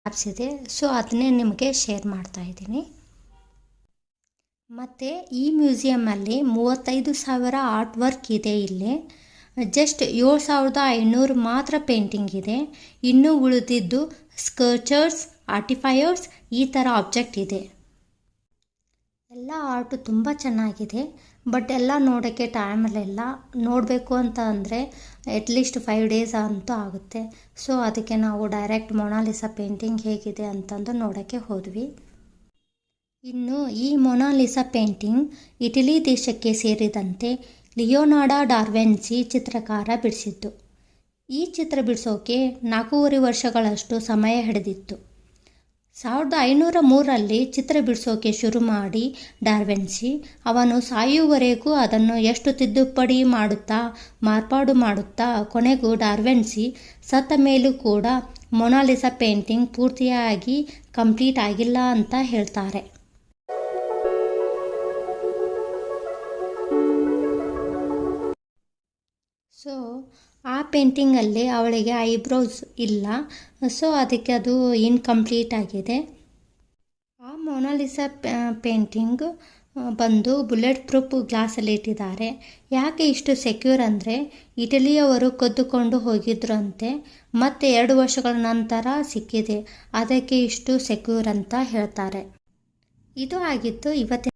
Apps ಇದೆ. So ಅದನ್ನೇ ನಿಮಗೆ ಶೇರ್ ಮಾಡ್ತಾ ಇದ್ದೀನಿ. ಮತ್ತು ಈ ಮ್ಯೂಸಿಯಮಲ್ಲಿ 35,000 ಆರ್ಟ್ ವರ್ಕ್ ಇದೆ. ಇಲ್ಲಿ ಜಸ್ಟ್ 7,500 ಮಾತ್ರ ಪೇಂಟಿಂಗ್ ಇದೆ. ಇನ್ನೂ ಉಳಿದಿದ್ದು ಸ್ಕಲ್ಪ್ಚರ್ಸ್, ಆರ್ಟಿಫೈಯರ್ಸ್ ಈ ಥರ ಆಬ್ಜೆಕ್ಟ್ ಇದೆ. ಎಲ್ಲ ಆರ್ಟು ತುಂಬ ಚೆನ್ನಾಗಿದೆ. ಬಟ್ ಎಲ್ಲ ನೋಡೋಕ್ಕೆ ಟೈಮಲ್ಲೆಲ್ಲ ನೋಡಬೇಕು ಅಂತ ಅಂದರೆ ಅಟ್ಲೀಸ್ಟ್ 5 ಡೇಸ್ ಅಂತೂ ಆಗುತ್ತೆ. ಸೊ ಅದಕ್ಕೆ ನಾವು ಡೈರೆಕ್ಟ್ ಮೊನಾಲಿಸಾ ಪೇಂಟಿಂಗ್ ಹೇಗಿದೆ ಅಂತಂದು ನೋಡೋಕ್ಕೆ ಹೋದ್ವಿ. ಇನ್ನು ಈ ಮೊನಾಲಿಸಾ ಪೇಂಟಿಂಗ್ ಇಟಲಿ ದೇಶಕ್ಕೆ ಸೇರಿದಂತೆ ಲಿಯೋನಾರ್ಡೋ ಡಾ ವಿಂಚಿ ಚಿತ್ರಕಾರ ಬಿಡಿಸಿದ್ದು. ಈ ಚಿತ್ರ ಬಿಡಿಸೋಕೆ 4.5 ವರ್ಷಗಳಷ್ಟು ಸಮಯ ಹಿಡಿದಿತ್ತು. 1503ರಲ್ಲಿ ಚಿತ್ರ ಬಿಡಿಸೋಕೆ ಶುರು ಮಾಡಿ ಡಾ ವಿಂಚಿ ಅವನು ಸಾಯುವವರೆಗೂ ಅದನ್ನು ಎಷ್ಟು ತಿದ್ದುಪಡಿ ಮಾಡುತ್ತಾ ಮಾರ್ಪಾಡು ಮಾಡುತ್ತಾ ಕೊನೆಗೂ ಡಾ ವಿಂಚಿ ಸತ್ತ ಮೇಲೂ ಕೂಡ ಮೊನಾಲಿಸಾ ಪೇಂಟಿಂಗ್ ಪೂರ್ತಿಯಾಗಿ ಕಂಪ್ಲೀಟ್ ಆಗಿಲ್ಲ ಅಂತ ಹೇಳ್ತಾರೆ. ಸೊ ಆ ಪೇಂಟಿಂಗಲ್ಲಿ ಅವಳಿಗೆ ಐಬ್ರೋಸ್ ಇಲ್ಲ. ಸೊ ಅದಕ್ಕೆ ಅದು ಇನ್ಕಂಪ್ಲೀಟ್ ಆಗಿದೆ. ಆ ಮೊನಾಲಿಸಾ ಪೇಂಟಿಂಗ್ ಬಂದು ಬುಲೆಟ್ ಪ್ರೂಫ್ ಗ್ಲಾಸಲ್ಲಿ ಇಟ್ಟಿದ್ದಾರೆ. ಯಾಕೆ ಇಷ್ಟು ಸೆಕ್ಯೂರ್ ಅಂದರೆ ಇಟಲಿಯವರು ಕದ್ದುಕೊಂಡು ಹೋಗಿದ್ರಂತೆ. ಮತ್ತೆ 2 ವರ್ಷಗಳ ನಂತರ ಸಿಕ್ಕಿದೆ. ಅದಕ್ಕೆ ಇಷ್ಟು ಸೆಕ್ಯೂರ್ ಅಂತ ಹೇಳ್ತಾರೆ. ಇದು ಆಗಿತ್ತು ಇವತ್ತಿನ